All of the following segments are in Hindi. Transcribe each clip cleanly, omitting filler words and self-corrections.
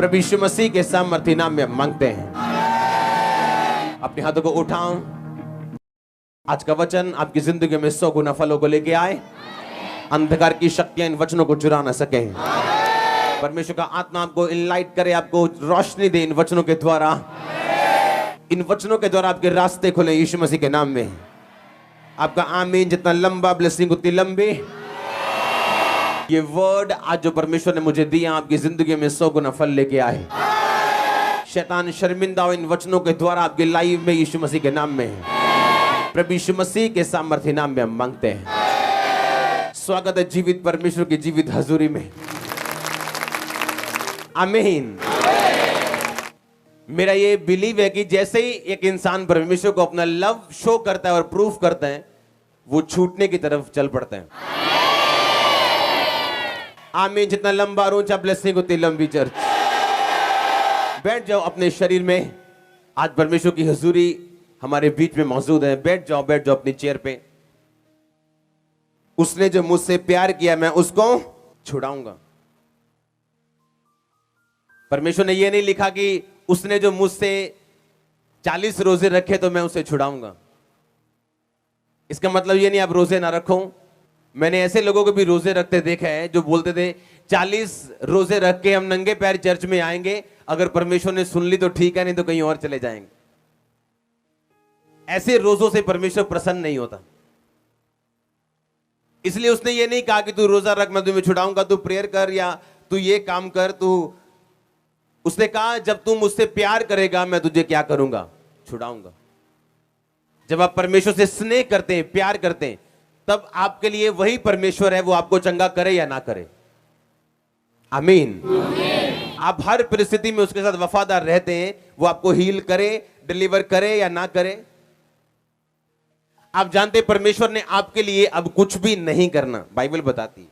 प्रभु यीशु मसीह के सामर्थ्य नाम में मांगते हैं। अपने हाथों को उठाओ। आज का वचन आपकी जिंदगी में 100 गुना फलों को लेके आए। अंधकार की शक्तियां इन वचनों को चुरा ना सके। परमेश्वर का आत्मा आपको इनलाइट करे, आपको रोशनी दे इन वचनों के द्वारा। इन वचनों के द्वारा आपके रास्ते खुले यीशु मसीह के नाम में। आपका आमीन जितना लंबा, ब्लेसिंग उतनी लंबी। ये वर्ड आज जो परमेश्वर ने मुझे दिया, आपकी जिंदगी में 100 गुना फल लेके आए। शैतान शर्मिंदा हो इन वचनों के द्वारा आपकी लाइफ में यीशु मसीह के नाम में। प्रभु यीशु मसीह के सामर्थ्य नाम में हम मांगते हैं। स्वागत है जीवित परमेश्वर की जीवित हजूरी में। आमीन। मेरा ये बिलीव है कि जैसे ही एक इंसान परमेश्वर को अपना लव शो करता है और प्रूफ करता है, वो छूटने की तरफ चल पड़ता है। आमीन। जितना लंबा और ऊंचा ब्लेसिंग उतनी लंबी चर्च। बैठ जाओ अपने शरीर में। आज परमेश्वर की हजूरी हमारे बीच में मौजूद है। बैठ जाओ अपनी चेयर पे। उसने जो मुझसे प्यार किया मैं उसको छुड़ाऊंगा। परमेश्वर ने यह नहीं लिखा कि उसने जो मुझसे 40 रोजे रखे तो मैं उसे छुड़ाऊंगा। इसका मतलब यह नहीं आप रोजे ना रखो। मैंने ऐसे लोगों को भी रोजे रखते देखा है जो बोलते थे 40 रोजे रख के हम नंगे पैर चर्च में आएंगे, अगर परमेश्वर ने सुन ली तो ठीक है, नहीं तो कहीं और चले जाएंगे। ऐसे रोजों से परमेश्वर प्रसन्न नहीं होता। इसलिए उसने ये नहीं कहा कि तू रोजा रख मैं तुम्हें छुड़ाऊंगा, तू प्रेयर कर या तू ये काम कर। उसने कहा जब तू मुझसे प्यार करेगा मैं तुझे क्या करूंगा? छुड़ाऊंगा। जब आप परमेश्वर से स्नेह करते हैं, प्यार करते हैं, तब आपके लिए वही परमेश्वर है, वो आपको चंगा करे या ना करे। आमीन। आप हर परिस्थिति में उसके साथ वफादार रहते हैं, वो आपको हील करे, डिलीवर करे या ना करे। आप जानते हैं परमेश्वर ने आपके लिए अब कुछ भी नहीं करना, बाइबल बताती है।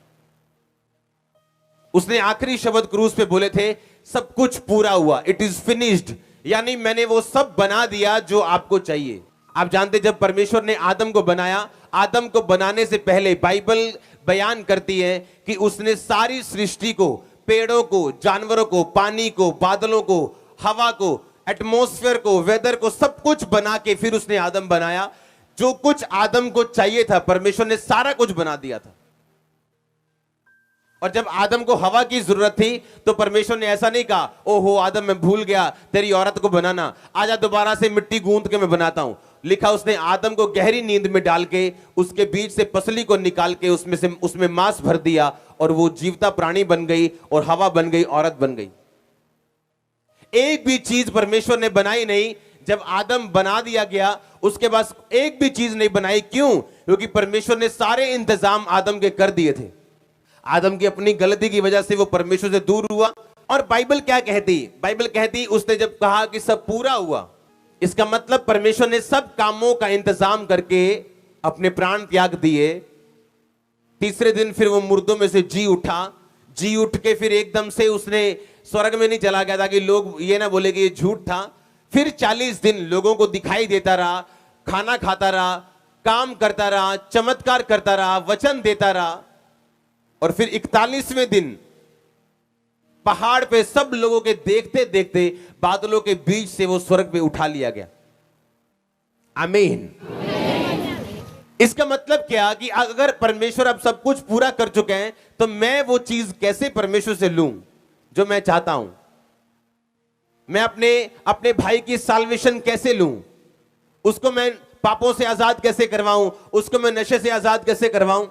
उसने आखिरी शब्द क्रूस पे बोले थे, सब कुछ पूरा हुआ, इट इज फिनिश्ड। यानी मैंने वो सब बना दिया जो आपको चाहिए। आप जानते जब परमेश्वर ने आदम को बनाया, आदम को बनाने से पहले बाइबल बयान करती है कि उसने सारी सृष्टि को, पेड़ों को, जानवरों को, पानी को, बादलों को, हवा को, एटमॉस्फेयर को, वेदर को, सब कुछ बना के फिर उसने आदम बनाया। जो कुछ आदम को चाहिए था परमेश्वर ने सारा कुछ बना दिया था। और जब आदम को हवा की जरूरत थी तो परमेश्वर ने ऐसा नहीं कहा, ओहो आदम मैं भूल गया तेरी औरत को बनाना, आजा दोबारा से मिट्टी गूंथ के मैं बनाता हूं। लिखा उसने आदम को गहरी नींद में डाल के उसके बीच से पसली को निकाल के उसमें मांस भर दिया और वो जीवता प्राणी बन गई और हवा बन गई, औरत बन गई। एक भी चीज परमेश्वर ने बनाई नहीं। जब आदम बना दिया गया उसके बाद एक भी चीज नहीं बनाई। क्यों? क्योंकि परमेश्वर ने सारे इंतजाम आदम के कर दिए थे। आदम की अपनी गलती की वजह से वो परमेश्वर से दूर हुआ। और बाइबल क्या कहती? बाइबल कहती उसने जब कहा कि सब पूरा हुआ, इसका मतलब परमेश्वर ने सब कामों का इंतजाम करके अपने प्राण त्याग दिए। तीसरे दिन फिर वो मुर्दों में से जी उठा। जी उठ के फिर एकदम से उसने स्वर्ग में नहीं चला गया ताकि लोग ये ना बोले कि ये झूठ था। फिर 40 दिन लोगों को दिखाई देता रहा, खाना खाता रहा, काम करता रहा, चमत्कार करता रहा, वचन देता रहा। और फिर 41वें दिन पहाड़ पे सब लोगों के देखते देखते बादलों के बीच से वो स्वर्ग पे उठा लिया गया। आमीन। इसका मतलब क्या कि अगर परमेश्वर अब सब कुछ पूरा कर चुके हैं तो मैं वो चीज कैसे परमेश्वर से लूं जो मैं चाहता हूं? मैं अपने भाई की साल्वेशन कैसे लूं? उसको मैं पापों से आजाद कैसे करवाऊं? उसको मैं नशे से आजाद कैसे करवाऊं?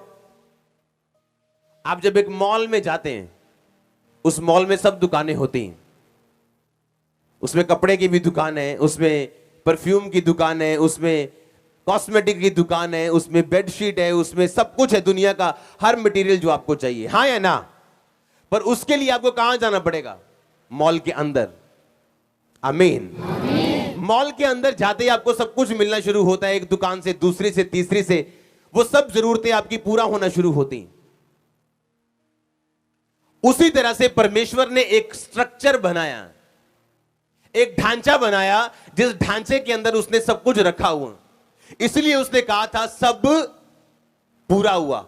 आप जब एक मॉल में जाते हैं, उस मॉल में सब दुकानें होती हैं। उसमें कपड़े की भी दुकान है, उसमें परफ्यूम की दुकान है, उसमें कॉस्मेटिक की दुकान है, उसमें बेडशीट है, उसमें सब कुछ है, दुनिया का हर मटेरियल जो आपको चाहिए। हाँ या ना? पर उसके लिए आपको कहां जाना पड़ेगा? मॉल के अंदर। आमीन। मॉल के अंदर जाते ही आपको सब कुछ मिलना शुरू होता है, एक दुकान से दूसरी से तीसरी से। वो सब जरूरतें आपकी पूरा होना शुरू होती हैं। उसी तरह से परमेश्वर ने एक स्ट्रक्चर बनाया, एक ढांचा बनाया, जिस ढांचे के अंदर उसने सब कुछ रखा हुआ। इसलिए उसने कहा था सब पूरा हुआ,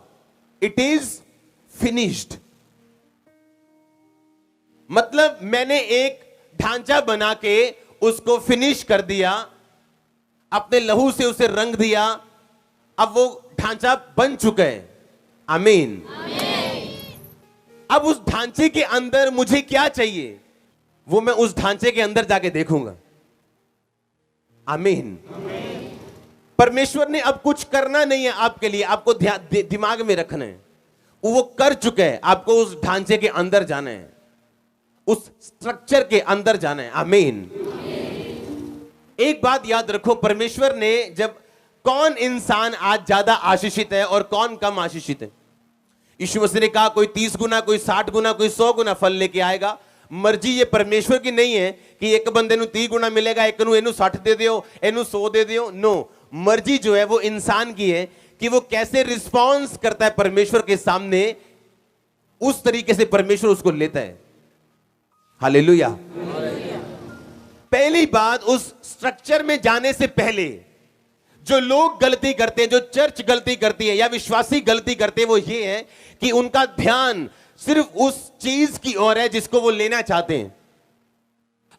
इट इज फिनिश्ड। मतलब मैंने एक ढांचा बना के उसको फिनिश कर दिया, अपने लहू से उसे रंग दिया, अब वो ढांचा बन चुका है। आमीन। अब उस ढांचे के अंदर मुझे क्या चाहिए वो मैं उस ढांचे के अंदर जाके देखूंगा। आमीन। परमेश्वर ने अब कुछ करना नहीं है आपके लिए, आपको दिमाग में रखना है, वो कर चुके हैं। आपको उस ढांचे के अंदर जाना है, उस स्ट्रक्चर के अंदर जाना है। आमीन। एक बात याद रखो, परमेश्वर ने जब कौन इंसान आज ज्यादा आशीषित है और कौन कम आशीषित है, यीशु मसीह ने कहा कोई 30 गुना, कोई 60 गुना, कोई 100 गुना फल लेके आएगा। मर्जी ये परमेश्वर की नहीं है कि एक बंदे नु 30 गुना मिलेगा, एक नु एनु 60 दे दियो, एनु 100 दे दियो। नो, मर्जी जो है वो इंसान की है कि वो कैसे रिस्पॉन्स करता है परमेश्वर के सामने, उस तरीके से परमेश्वर उसको लेता है। हालेलुया। पहली बात, उस स्ट्रक्चर में जाने से पहले जो लोग गलती करते हैं, जो चर्च गलती करती है या विश्वासी गलती करते हैं, वो ये है कि उनका ध्यान सिर्फ उस चीज की ओर है जिसको वो लेना चाहते हैं।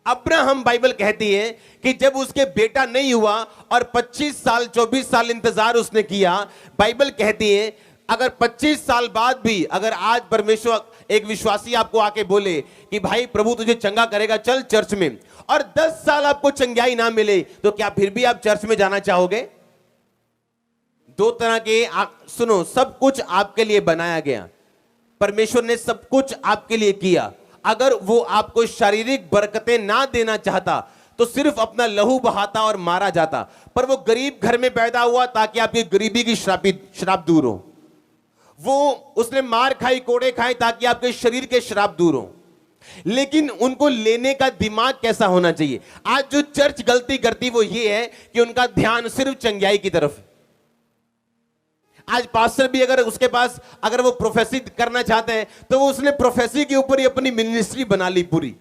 अब्राहम, बाइबल कहती है कि जब उसके बेटा नहीं हुआ और 25 साल 24 साल इंतजार उसने किया, बाइबल कहती है अगर 25 साल बाद भी अगर आज परमेश्वर, एक विश्वासी आपको आके बोले कि भाई प्रभु तुझे चंगा करेगा, चल चर्च में, और 10 साल आपको चंगाई ना मिले, तो क्या फिर भी आप चर्च में जाना चाहोगे? दो तरह के सुनो, सब कुछ आपके लिए बनाया गया, परमेश्वर ने सब कुछ आपके लिए किया। अगर वो आपको शारीरिक बरकतें ना देना चाहता तो सिर्फ अपना लहू बहाता और मारा जाता, पर वो गरीब घर में पैदा हुआ ताकि आपकी गरीबी की श्राप दूर हो। वो उसने मार खाई, कोड़े खाए ताकि आपके शरीर के श्राप दूर हो। लेकिन उनको लेने का दिमाग कैसा होना चाहिए? आज जो चर्च गलती करती वो ये है कि उनका ध्यान सिर्फ चंगाई की तरफ है। आज पास्टर भी अगर उसके पास अगर वो प्रोफेसी करना चाहते हैं तो वो उसने प्रोफेसी के ऊपर ही अपनी मिनिस्ट्री बना ली पूरी,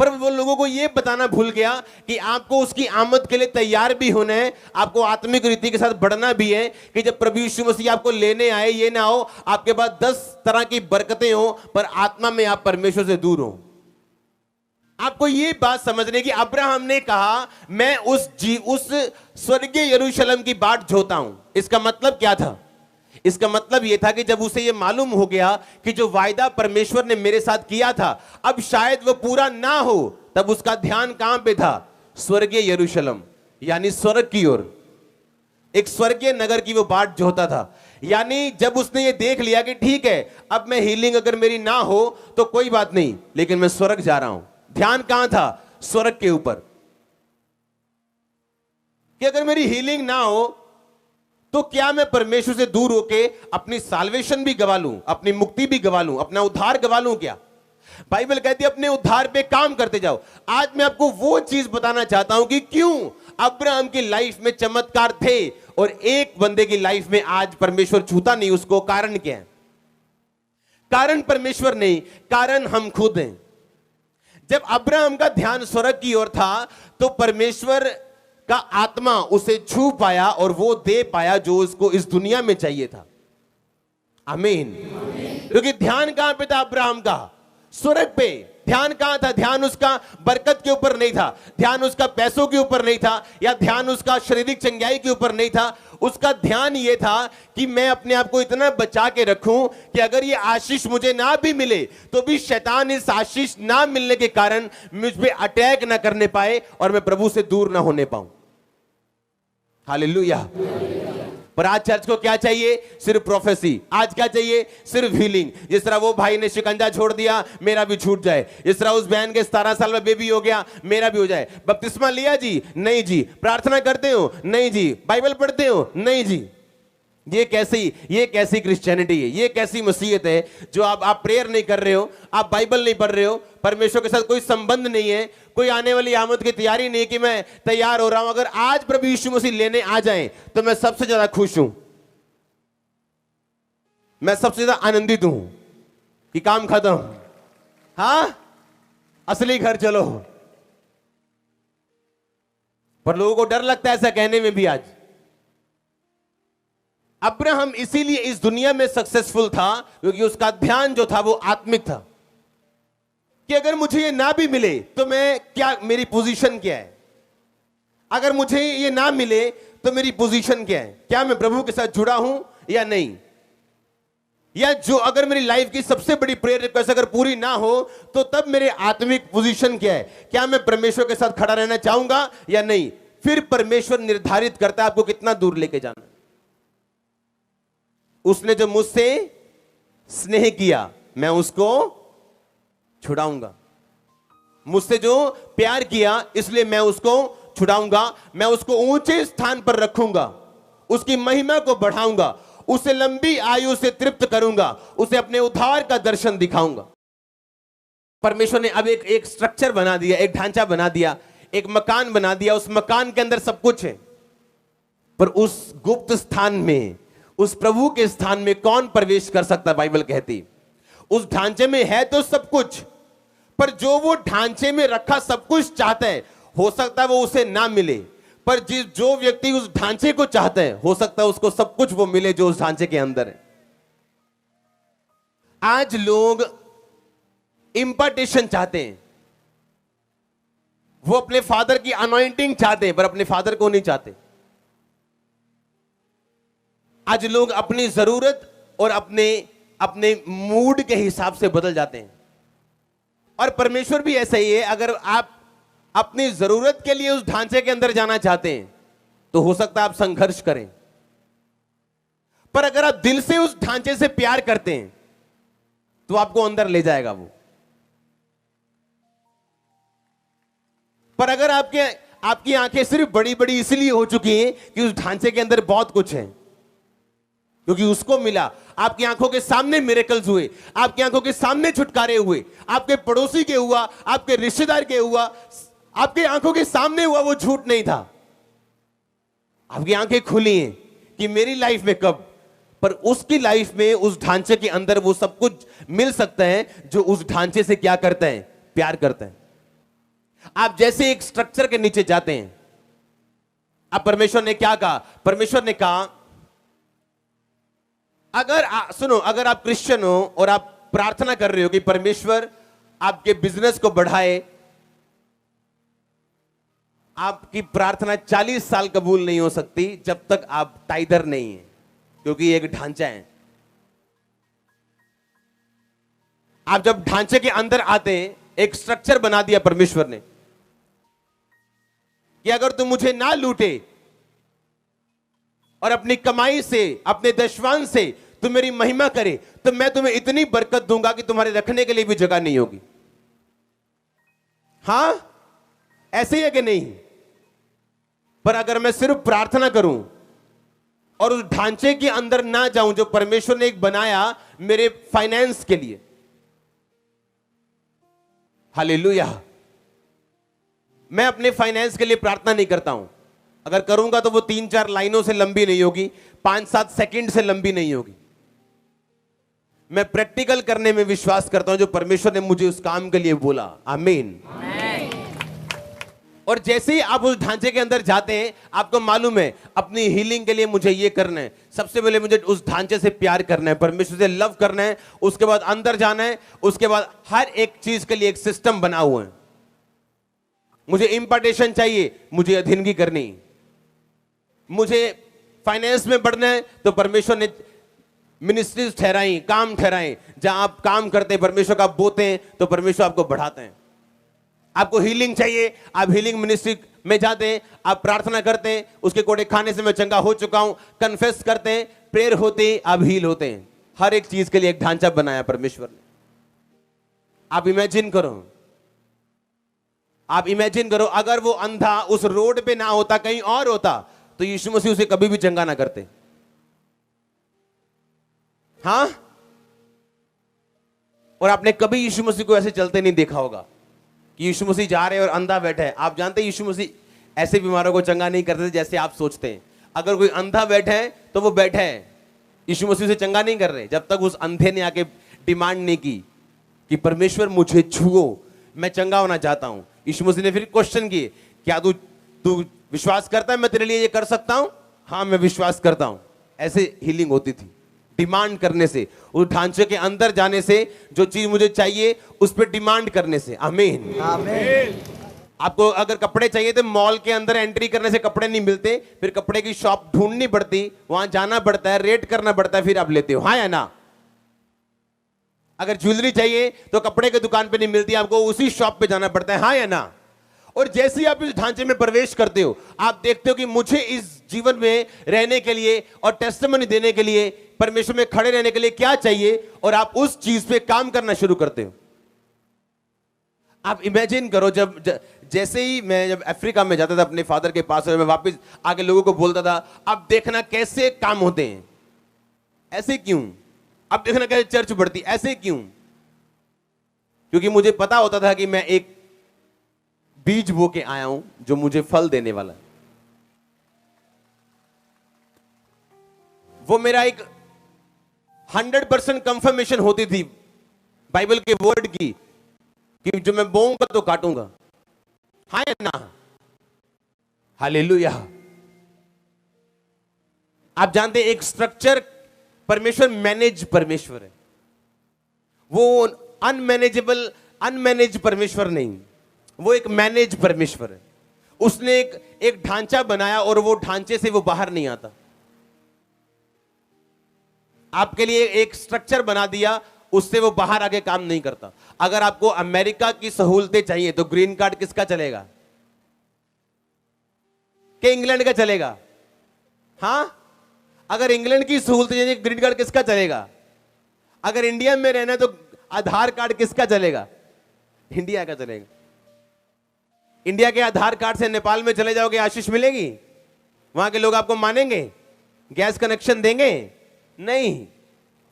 पर वो लोगों को ये बताना भूल गया कि आपको उसकी आमद के लिए तैयार भी होना है, आपको आत्मिक रीति के साथ बढ़ना भी है कि जब प्रभु यीशु मसीह आपको लेने आए, ये ना हो आपके पास 10 तरह की बरकतें हो पर आत्मा में आप परमेश्वर से दूर हो। आपको ये बात समझने की, अब्राहम ने कहा मैं उस स्वर्गीय यरूशलेम की बाट जोता हूं। इसका मतलब क्या था? इसका मतलब यह था कि जब उसे यह मालूम हो गया कि जो वायदा परमेश्वर ने मेरे साथ किया था अब शायद वो पूरा ना हो, तब उसका ध्यान कहां पे था? स्वर्गीय यरूशलेम, यानी स्वर्ग की ओर, एक स्वर्गीय नगर की वो बाट जोता था। यानी जब उसने ये देख लिया कि ठीक है अब मैं हीलिंग अगर मेरी ना हो तो कोई बात नहीं, लेकिन मैं स्वर्ग जा रहा हूं। ध्यान कहां था? स्वर्ग के ऊपर, कि अगर मेरी हीलिंग ना हो तो क्या मैं परमेश्वर से दूर होके अपनी साल्वेशन भी गवा लूं, अपनी मुक्ति भी गवा लूं, अपना उद्धार गवा लूं क्या? बाइबल कहती है अपने उद्धार पे काम करते जाओ। आज मैं आपको वो चीज बताना चाहता हूं कि क्यों अब्राहम की लाइफ में चमत्कार थे और एक बंदे की लाइफ में आज परमेश्वर छूता नहीं उसको। कारण क्या है? कारण परमेश्वर नहीं, कारण हम खुद हैं। जब अब्राहम का ध्यान स्वर्ग की ओर था तो परमेश्वर का आत्मा उसे छू पाया और वो दे पाया जो उसको इस दुनिया में चाहिए था। आमीन। क्योंकि ध्यान कहां पे था अब्राहम का? स्वर्ग पे। ध्यान कहां था? ध्यान उसका बरकत के ऊपर नहीं था, ध्यान उसका पैसों के ऊपर नहीं था, या ध्यान उसका शारीरिक चंगाई के ऊपर नहीं था। उसका ध्यान यह था कि मैं अपने आप को इतना बचा के रखूं कि अगर ये आशीष मुझे ना भी मिले तो भी शैतान इस आशीष ना मिलने के कारण मुझ पे अटैक ना करने पाए और मैं प्रभु से दूर ना होने पाऊं। हालेलुया। पर आज चर्च को क्या चाहिए? सिर्फ प्रोफेसी। आज क्या चाहिए? सिर्फ हीलिंग। जिस तरह वो भाई ने शिकंजा छोड़ दिया, मेरा भी छूट जाए। जिस तरह उस बहन के 17 साल में बेबी हो गया, मेरा भी हो जाए। बपतिस्मा लिया जी? नहीं जी। प्रार्थना करते हो? नहीं जी। बाइबल पढ़ते हो? नहीं जी। ये कैसी क्रिश्चियनिटी है? ये कैसी मसीहत है जो आप प्रेयर नहीं कर रहे हो, आप बाइबल नहीं पढ़ रहे हो, परमेश्वर के साथ कोई संबंध नहीं है, कोई आने वाली आमद की तैयारी नहीं है कि मैं तैयार हो रहा हूं। अगर आज प्रभु यीशु मसीह लेने आ जाएं तो मैं सबसे ज्यादा खुश हूं, मैं सबसे ज्यादा आनंदित हूं कि काम खत्म, हां असली घर चलो। पर लोगों को डर लगता है ऐसा कहने में भी। आज अब्राहम इसीलिए इस दुनिया में सक्सेसफुल था क्योंकि उसका ध्यान जो था वो आत्मिक था। कि अगर मुझे ये ना भी मिले तो मैं क्या, मेरी पोजीशन क्या है। अगर मुझे ये ना मिले तो मेरी पोजीशन क्या है, क्या मैं प्रभु के साथ जुड़ा हूं या नहीं। या जो अगर मेरी लाइफ की सबसे बड़ी प्रेयर रिक्वेस्ट अगर पूरी ना हो तो तब मेरे आत्मिक पोजीशन क्या है, क्या मैं परमेश्वर के साथ खड़ा रहना चाहूंगा या नहीं। फिर परमेश्वर निर्धारित करता है आपको कितना दूर लेके जाना। उसने जो मुझसे स्नेह किया मैं उसको छुड़ाऊंगा, मुझसे जो प्यार किया इसलिए मैं उसको छुड़ाऊंगा, मैं उसको ऊंचे स्थान पर रखूंगा, उसकी महिमा को बढ़ाऊंगा, उसे लंबी आयु से तृप्त करूंगा, उसे अपने उद्धार का दर्शन दिखाऊंगा। परमेश्वर ने अब एक स्ट्रक्चर बना दिया, एक ढांचा बना दिया, एक मकान बना दिया। उस मकान के अंदर सब कुछ है, पर उस गुप्त स्थान में, उस प्रभु के स्थान में कौन प्रवेश कर सकता है। बाइबल कहती उस ढांचे में है तो सब कुछ, पर जो वो ढांचे में रखा सब कुछ चाहता है, हो सकता है वो उसे ना मिले, पर जो व्यक्ति उस ढांचे को चाहता है हो सकता है उसको सब कुछ वो मिले जो उस ढांचे के अंदर है। आज लोग इंपार्टेशन चाहते हैं, वो अपने फादर की अनॉइंटिंग चाहते हैं पर अपने फादर को नहीं चाहते। आज लोग अपनी जरूरत और अपने मूड के हिसाब से बदल जाते हैं, और परमेश्वर भी ऐसा ही है। अगर आप अपनी जरूरत के लिए उस ढांचे के अंदर जाना चाहते हैं तो हो सकता है आप संघर्ष करें, पर अगर आप दिल से उस ढांचे से प्यार करते हैं तो आपको अंदर ले जाएगा वो। पर अगर आपकी आंखें सिर्फ बड़ी बड़ी इसलिए हो चुकी हैं कि उस ढांचे के अंदर बहुत कुछ है, क्योंकि उसको मिला, आपकी आंखों के सामने मिरेकल्स हुए, आपकी आंखों के सामने छुटकारे हुए, आपके पड़ोसी के हुआ, आपके रिश्तेदार के हुआ, आपकी आंखों के सामने हुआ, वो झूठ नहीं था। आपकी आंखें खुली हैं कि मेरी लाइफ में कब, पर उसकी लाइफ में उस ढांचे के अंदर वो सब कुछ मिल सकता है जो उस ढांचे से क्या करता है, प्यार करता है। आप जैसे एक स्ट्रक्चर के नीचे जाते हैं, अब परमेश्वर ने क्या कहा, परमेश्वर ने कहा सुनो, अगर आप क्रिश्चियन हो और आप प्रार्थना कर रहे हो कि परमेश्वर आपके बिजनेस को बढ़ाए, आपकी प्रार्थना 40 साल कबूल नहीं हो सकती जब तक आप टाइदर नहीं है, क्योंकि एक ढांचा है। आप जब ढांचे के अंदर आते हैं, एक स्ट्रक्चर बना दिया परमेश्वर ने कि अगर तुम मुझे ना लूटे और अपनी कमाई से, अपने दशवान से तुम मेरी महिमा करे, तो मैं तुम्हें इतनी बरकत दूंगा कि तुम्हारे रखने के लिए भी जगह नहीं होगी। हां, ऐसे ही है कि नहीं? पर अगर मैं सिर्फ प्रार्थना करूं और उस ढांचे के अंदर ना जाऊं जो परमेश्वर ने एक बनाया मेरे फाइनेंस के लिए, हालेलुया, मैं अपने फाइनेंस के लिए प्रार्थना नहीं करता हूं। अगर करूंगा तो वो 3-4 लाइनों से लंबी नहीं होगी, 5-7 सेकंड से लंबी नहीं होगी। मैं प्रैक्टिकल करने में विश्वास करता हूं जो परमेश्वर ने मुझे उस काम के लिए बोला। आमीन। और जैसे ही आप उस ढांचे के अंदर जाते हैं, आपको मालूम है अपनी हीलिंग के लिए मुझे ये करना है, सबसे पहले मुझे उस ढांचे से प्यार करना है, परमेश्वर से लव करना है, उसके बाद अंदर जाना है, उसके बाद हर एक चीज के लिए एक सिस्टम बना हुआ है। मुझे इंपार्टेशन चाहिए, मुझे अधीनगी करनी, मुझे फाइनेंस में बढ़ना है तो परमेश्वर ने मिनिस्ट्रीज ठहराई, काम ठहराए, जहां आप काम करते हैं परमेश्वर का बोते हैं तो परमेश्वर आपको बढ़ाते हैं। आपको हीलिंग चाहिए, आप हीलिंग मिनिस्ट्री में जाते हैं, आप प्रार्थना करते हैं, उसके कोड़े खाने से मैं चंगा हो चुका हूं, कन्फेस करते हैं, प्रेयर होते हैं, आप हील होते हैं। हर एक चीज के लिए एक ढांचा बनाया परमेश्वर ने। आप इमेजिन करो, आप इमेजिन करो अगर वो अंधा उस रोड पे ना होता, कहीं और होता, तो यीशु मसीह उसे कभी भी चंगा ना करते। हां, और आपने कभी यीशु मसीह को ऐसे चलते नहीं देखा होगा कि यीशु मसीह जा रहे हैं और अंधा बैठा है। आप जानते हैं यीशु मसीह ऐसे बीमारों को चंगा नहीं करते जैसे आप सोचते हैं। अगर कोई अंधा बैठा है तो वो बैठा है, यीशु मसीह से चंगा नहीं कर रहे जब तक उस अंधे ने आके डिमांड नहीं की कि परमेश्वर मुझे छुओ, मैं चंगा होना चाहता हूं। यीशु मसीह ने फिर क्वेश्चन किए, क्या तू विश्वास करता है मैं तेरे लिए ये कर सकता हूं? हाँ, मैं विश्वास करता हूं। ऐसे हीलिंग होती थी। डिमांड करने से, उस ढांचे के अंदर जाने से, जो चीज मुझे चाहिए उस पर डिमांड करने से। आमीन आमीन। आपको अगर कपड़े चाहिए तो मॉल के अंदर एंट्री करने से कपड़े नहीं मिलते, फिर कपड़े की शॉप ढूंढनी पड़ती, वहां जाना पड़ता है, रेट करना पड़ता है, फिर आप लेते हो। हाँ या ना? अगर ज्वेलरी चाहिए तो कपड़े की दुकान पे नहीं मिलती, आपको उसी शॉप पे जाना पड़ता है। हाँ या ना? और जैसे ही आप इस ढांचे में प्रवेश करते हो, आप देखते हो कि मुझे इस जीवन में रहने के लिए और टेस्टिमनी देने के लिए, परमेश्वर में खड़े रहने के लिए क्या चाहिए, और आप उस चीज पे काम करना शुरू करते हो। आप इमेजिन करो, जैसे ही मैं जब अफ्रीका में जाता था अपने फादर के पास, और मैं वापस आके लोगों को बोलता था, अब देखना कैसे काम होते हैं, ऐसे क्यों? अब देखना कैसे चर्च बढ़ती, ऐसे क्यों? क्योंकि मुझे पता होता था कि मैं एक बीज बो के आया हूं जो मुझे फल देने वाला है। वो मेरा एक 100% कंफर्मेशन होती थी बाइबल के वर्ड की, कि जो मैं बोऊंगा तो काटूंगा। हाँ या ना? हालेलुया। आप जानते हैं एक स्ट्रक्चर, परमेश्वर मैनेज परमेश्वर है, वो अनमैनेज परमेश्वर नहीं, वो एक मैनेज परमेश्वर है। उसने एक ढांचा बनाया और वो ढांचे से वो बाहर नहीं आता। आपके लिए एक स्ट्रक्चर बना दिया, उससे वो बाहर आके काम नहीं करता। अगर आपको अमेरिका की सहूलतें चाहिए तो ग्रीन कार्ड किसका चलेगा? कि इंग्लैंड का चलेगा? हां, अगर इंग्लैंड की सहूलतें चाहिए ग्रीन कार्ड किसका चलेगा? अगर इंडिया में रहना तो आधार कार्ड किसका चलेगा? इंडिया का चलेगा। इंडिया के आधार कार्ड से नेपाल में चले जाओगे, आशीष मिलेगी? वहां के लोग आपको मानेंगे? गैस कनेक्शन देंगे? नहीं,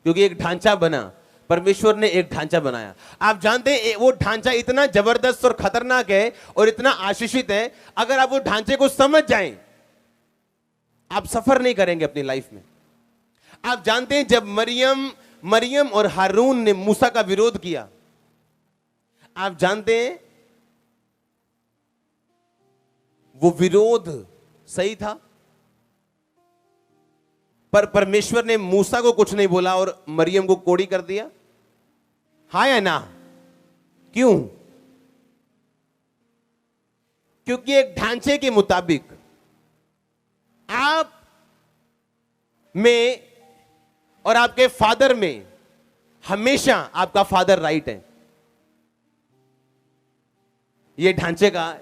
क्योंकि एक ढांचा बना, परमेश्वर ने एक ढांचा बनाया। आप जानते हैं वो ढांचा इतना जबरदस्त और खतरनाक है और इतना आशीषित है, अगर आप वो ढांचे को समझ जाएं, आप सफर नहीं करेंगे अपनी लाइफ में। आप जानते हैं जब मरियम और हारून ने मूसा का विरोध किया, आप जानते हैं वो विरोध सही था, पर परमेश्वर ने मूसा को कुछ नहीं बोला और मरियम को कोड़ी कर दिया। हाँ या ना? क्यों? क्योंकि एक ढांचे के मुताबिक आप में और आपके फादर में हमेशा आपका फादर राइट है। यह ढांचे का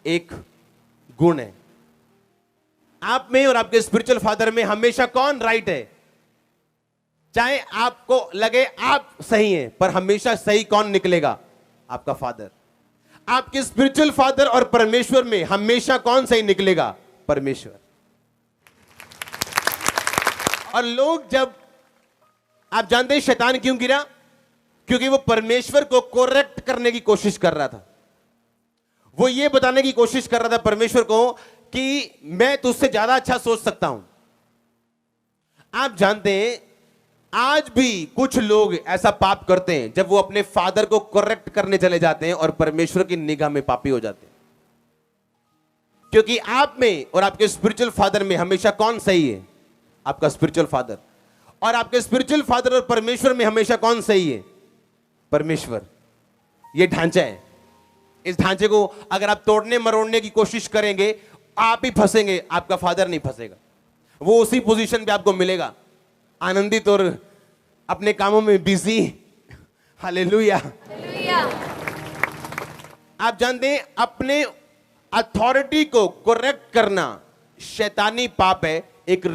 एक गुण है। आप में और आपके स्पिरिचुअल फादर में हमेशा कौन राइट है? चाहे आपको लगे आप सही हैं, पर हमेशा सही कौन निकलेगा? आपका फादर। आपके स्पिरिचुअल फादर और परमेश्वर में हमेशा कौन सही निकलेगा? परमेश्वर। और लोग जब, आप जानते हैं शैतान क्यों गिरा? क्योंकि वो परमेश्वर को करेक्ट करने की कोशिश कर रहा था। वो ये बताने की कोशिश कर रहा था परमेश्वर को कि मैं तुझसे ज्यादा अच्छा सोच सकता हूं। आप जानते हैं आज भी कुछ लोग ऐसा पाप करते हैं, जब वो अपने फादर को करेक्ट करने चले जाते हैं और परमेश्वर की निगाह में पापी हो जाते हैं। क्योंकि आप में और आपके स्पिरिचुअल फादर में हमेशा कौन सही है? आपका स्पिरिचुअल फादर। और आपके स्पिरिचुअल फादर और परमेश्वर में हमेशा कौन सही है? परमेश्वर। यह ढांचा है। इस ढांचे को अगर आप तोड़ने मरोड़ने की कोशिश करेंगे, आप ही फंसेंगे, आपका फादर नहीं फंसेगा। वो उसी पोजीशन पे आपको मिलेगा, आनंदित और अपने कामों में बिजी। हालेलुया। आप जानते हैं अपने अथॉरिटी को करेक्ट करना शैतानी पाप है, एक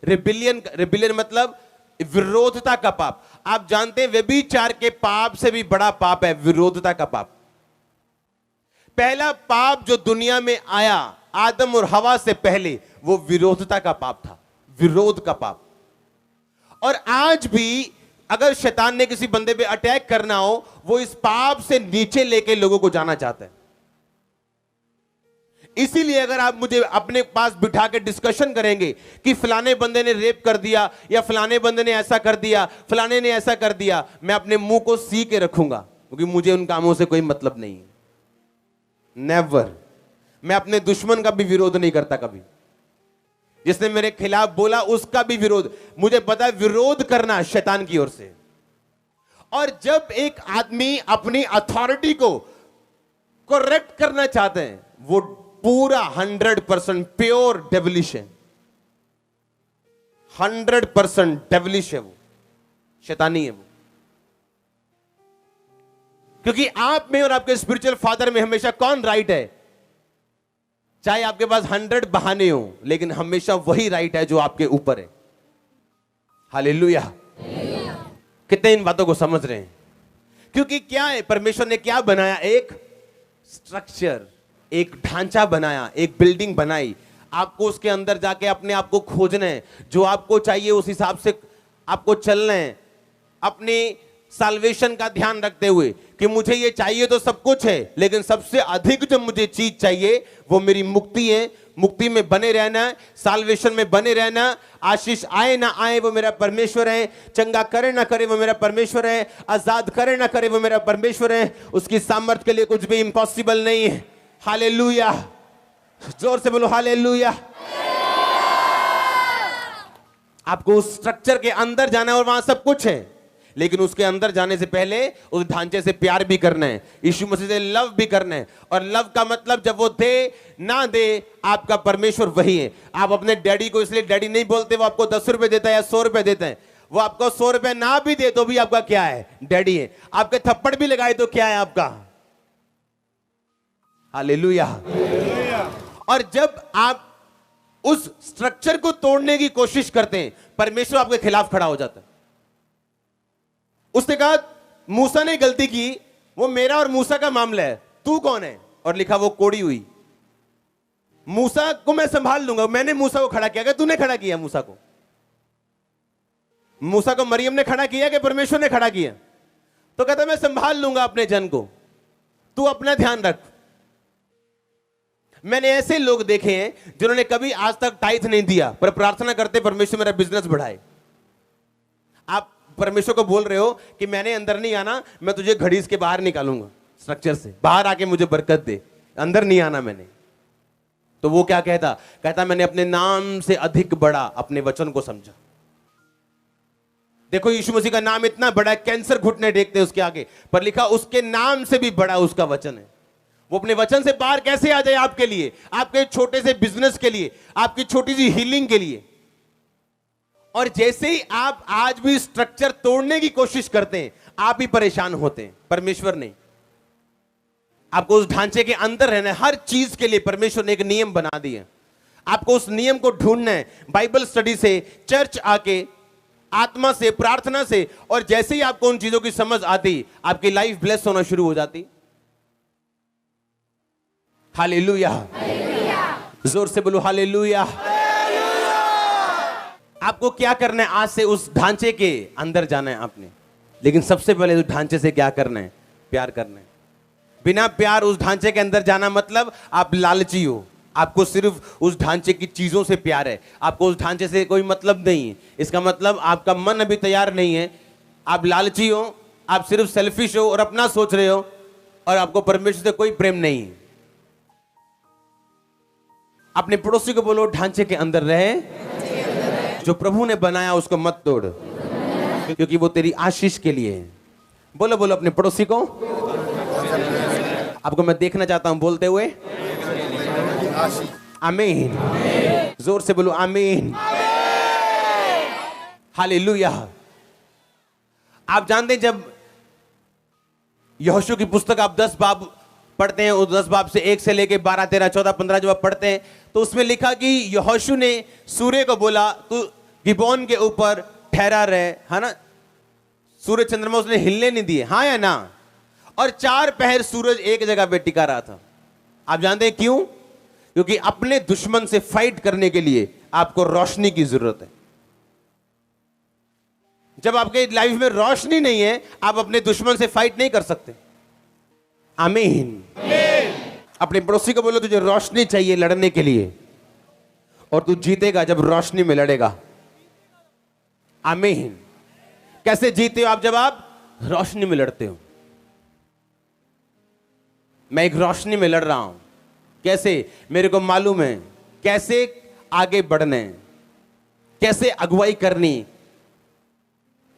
रिबिलियन मतलब विरोधता का पाप। आप जानते हैं व्यभिचार के पाप से भी बड़ा पाप है विरोधता का पाप। पहला पाप जो दुनिया में आया आदम और हवा से पहले, वो विरोधता का पाप था, विरोध का पाप। और आज भी अगर शैतान ने किसी बंदे पे अटैक करना हो, वो इस पाप से नीचे लेके लोगों को जाना चाहता है। इसीलिए अगर आप मुझे अपने पास बिठा के डिस्कशन करेंगे कि फलाने बंदे ने रेप कर दिया या फलाने बंदे ने ऐसा कर दिया, फलाने ने ऐसा कर दिया, मैं अपने मुंह को सी के रखूंगा, क्योंकि मुझे उन कामों से कोई मतलब नहीं है। नेवर। मैं अपने दुश्मन का भी विरोध नहीं करता कभी। जिसने मेरे खिलाफ बोला उसका भी विरोध। मुझे पता है विरोध करना शैतान की ओर से। और जब एक आदमी अपनी अथॉरिटी को करेक्ट करना चाहते हैं, वो पूरा 100% प्योर डेविलिश है, 100% डेविलिश है, वो शैतानी है वो। क्योंकि आप में और आपके स्पिरिचुअल फादर में हमेशा कौन राइट है? चाहे आपके पास 100 बहाने हो, लेकिन हमेशा वही राइट है जो आपके ऊपर है। हालेलुया। कितने इन बातों को समझ रहे हैं? क्योंकि क्या है, परमेश्वर ने क्या बनाया? एक स्ट्रक्चर, एक ढांचा बनाया, एक बिल्डिंग बनाई। आपको उसके अंदर जाके अपने आप को खोजना है, जो आपको चाहिए उस हिसाब से आपको चलना है, अपनी साल्वेशन का ध्यान रखते हुए कि मुझे ये चाहिए तो सब कुछ है, लेकिन सबसे अधिक जो मुझे चीज चाहिए वो मेरी मुक्ति है। मुक्ति में बने रहना, साल्वेशन में बने रहना। आशीष आए ना आए वो मेरा परमेश्वर है, चंगा करे ना करे वो मेरा परमेश्वर है, आजाद करे ना करे वो मेरा परमेश्वर है। उसकी सामर्थ्य के लिए कुछ भी इम्पॉसिबल नहीं है। हालेलुया, जोर से बोलो हालेलुया। आपको उस स्ट्रक्चर के अंदर जाना है और वहां सब कुछ है, लेकिन उसके अंदर जाने से पहले उस ढांचे से प्यार भी करना है, यीशु मसीह से लव भी करना है। और लव का मतलब जब वो दे ना दे, आपका परमेश्वर वही है। आप अपने डैडी को इसलिए डैडी नहीं बोलते, वो आपको 10 रुपए देता है या 100 रुपए देता है। वो आपको 100 रुपए ना भी दे तो भी आपका क्या है? डैडी है। आपके थप्पड़ भी लगाए तो क्या है आपका? हालेलुया। और जब आप उस स्ट्रक्चर को तोड़ने की कोशिश करते हैं, परमेश्वर आपके खिलाफ खड़ा हो जाता है। उसने कहा मूसा ने गलती की, वो मेरा और मूसा का मामला है, तू कौन है? और लिखा वो कोड़ी हुई। मूसा को मैं संभाल लूंगा। मैंने मूसा को खड़ा किया कि तूने खड़ा किया? मूसा को मरियम ने खड़ा किया कि परमेश्वर ने खड़ा किया? तो कहता मैं संभाल लूंगा अपने जन को, तू अपना ध्यान रख। मैंने ऐसे लोग देखे हैं जिन्होंने कभी आज तक टाइथ नहीं दिया, पर प्रार्थना करते परमेश्वर मेरा बिजनेस बढ़ाए। आप परमेश्वर को बोल रहे हो कि मैंने अंदर नहीं आना, मैं तुझे घड़ीस के बाहर निकालूंगा, स्ट्रक्चर से बाहर आके मुझे बरकत दे, अंदर नहीं आना मैंने। तो वो क्या कहता मैंने अपने नाम से अधिक बड़ा अपने वचन को समझा। देखो यीशु मसीह का नाम इतना बड़ा है, कैंसर घुटने टेकते उसके आगे, पर लिखा उसके नाम से भी बड़ा उसका वचन है। वो अपने वचन से बाहर कैसे आ जाए आपके लिए, आपके छोटे से बिजनेस के लिए, आपकी छोटी सी हीलिंग के लिए। और जैसे ही आप आज भी स्ट्रक्चर तोड़ने की कोशिश करते हैं, आप ही परेशान होते हैं, परमेश्वर नहीं। आपको उस ढांचे के अंदर रहना है। हर चीज के लिए परमेश्वर ने एक नियम बना दिया, आपको उस नियम को ढूंढना है, बाइबल स्टडी से, चर्च आके, आत्मा से, प्रार्थना से। और जैसे ही आपको उन चीजों की समझ आती, आपकी लाइफ ब्लेस होना शुरू हो जाती। हालेलुया, जोर से बोलो हालेलुया। आपको क्या करना है? आज से उस ढांचे के अंदर जाना है आपने, लेकिन सबसे पहले उस ढांचे से क्या करना है? प्यार करना है। बिना प्यार उस ढांचे के अंदर जाना मतलब आप लालची हो, आपको सिर्फ उस ढांचे की चीजों से प्यार है, आपको उस ढांचे से कोई मतलब नहीं है। इसका मतलब आपका मन अभी तैयार नहीं है, आप लालची हो, आप सिर्फ सेल्फिश हो और अपना सोच रहे हो, और आपको परमेश्वर से कोई प्रेम नहीं है। अपने पड़ोसी को बोलो ढांचे के अंदर रहे, जो प्रभु ने बनाया उसको मत तोड़, क्योंकि वो तेरी आशीष के लिए है। बोलो बोलो अपने पड़ोसी को, आपको मैं देखना चाहता हूं बोलते हुए आमीन। जोर से बोलो आमीन। हालेलुया। आप जानते हैं जब यहोशू की पुस्तक आप 10 बाब पढ़ते हैं, उस 10 बाब से 1 से लेके 12, 13, 14, 15 जब आप पढ़ते हैं, तो उसमें लिखा कि यहोशू ने सूर्य को बोला तू गिबोन के ऊपर ठहरा रहे, है ना। सूर्य चंद्रमा उसने हिलने नहीं दिए, हाँ या ना। और 4 पहर सूरज एक जगह पे टिका रहा था। आप जानते हैं क्यों? क्योंकि अपने दुश्मन से फाइट करने के लिए आपको रोशनी की जरूरत है। जब आपके लाइफ में रोशनी नहीं है, आप अपने दुश्मन से फाइट नहीं कर सकते। आमीन। अपने पड़ोसी को बोलो तुझे रोशनी चाहिए लड़ने के लिए, और तू जीतेगा जब रोशनी में लड़ेगा। आमीन। कैसे जीते हो आप? जब आप रोशनी में लड़ते हो। मैं एक रोशनी में लड़ रहा हूं, कैसे? मेरे को मालूम है कैसे आगे बढ़ना है, कैसे अगुवाई करनी,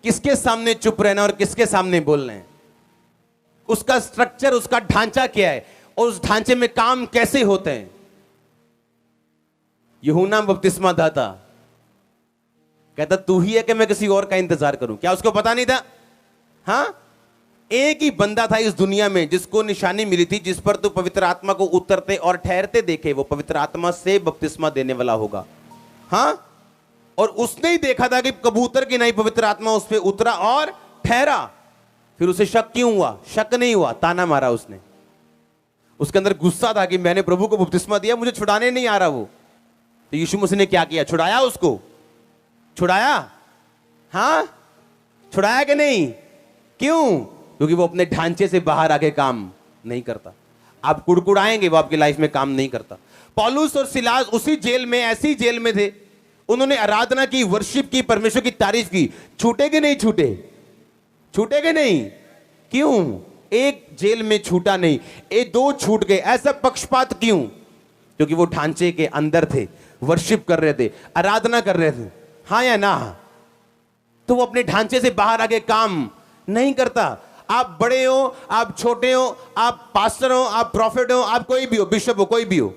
किसके सामने चुप रहना और किसके सामने बोलना है, उसका स्ट्रक्चर, उसका ढांचा क्या है और उस ढांचे में काम कैसे होते हैं। यूहन्ना बपतिस्मा दाता कहता तू ही है कि मैं किसी और का इंतजार करूं? क्या उसको पता नहीं था? हां, एक ही बंदा था इस दुनिया में जिसको निशानी मिली थी, जिस पर तू पवित्र आत्मा को उतरते और ठहरते देखे, वो पवित्र आत्मा से बपतिस्मा देने वाला होगा। हां, और उसने ही देखा था कि कबूतर की नहीं पवित्र आत्मा उस पर उतरा और ठहरा। फिर उसे शक क्यों हुआ? शक नहीं हुआ, ताना मारा उसने। उसके अंदर गुस्सा था कि मैंने प्रभु को बपतिस्मा दिया, मुझे छुड़ाने नहीं आ रहा वो। तो यीशु मसीह ने क्या किया? छुड़ाया उसको। छुड़ाया? हां, छुड़ाया कि नहीं? क्यों? क्योंकि वो अपने ढांचे से बाहर आके काम नहीं करता। आप कुड़कुड़ाएंगे, वो आपकी लाइफ में काम नहीं करता। पौलुस और सिलास उसी जेल में, ऐसी जेल में थे, उन्होंने आराधना की, वर्शिप की, परमेश्वर की तारीफ की। छूटे कि नहीं छूटे? छूटे कि नहीं? क्यों? एक जेल में छूटा नहीं, ये दो छूट गए। ऐसा पक्षपात क्यों? क्योंकि वो ढांचे के अंदर थे, वर्शिप कर रहे थे, आराधना कर रहे थे। हाँ या ना? तो वो अपने ढांचे से बाहर आके काम नहीं करता। आप बड़े हो, आप छोटे हो, आप पास्टर हो, आप प्रॉफिट हो, आप कोई भी हो, बिशप हो, कोई भी हो,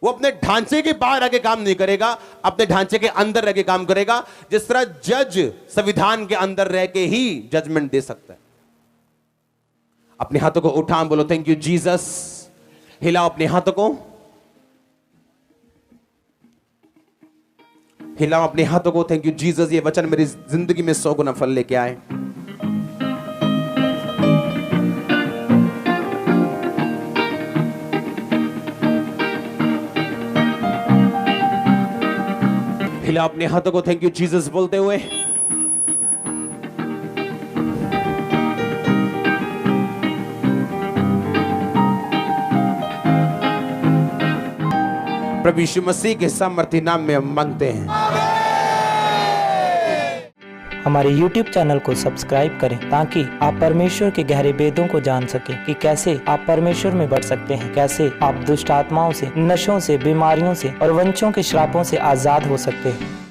वो अपने ढांचे के बाहर आके काम नहीं करेगा, अपने ढांचे के अंदर रह के काम करेगा। जिस तरह जज संविधान के अंदर रह के ही जजमेंट दे सकता है। अपने हाथों को उठा, बोलो थैंक यू जीसस। हिलाओ अपने हाथों को, हिलाओ अपने हाथों को, थैंक यू जीसस। ये वचन मेरी जिंदगी में 100 गुना फल लेके आए। हिलाओ अपने हाथों को, थैंक यू जीसस बोलते हुए। प्रभु यीशु मसीह के सामर्थी नाम में हम मांगते हैं। हमारे YouTube चैनल को सब्सक्राइब करें ताकि आप परमेश्वर के गहरे वेदों को जान सकें कि कैसे आप परमेश्वर में बढ़ सकते हैं, कैसे आप दुष्ट आत्माओं से, नशों से, बीमारियों से और वंशों के श्रापों से आजाद हो सकते हैं।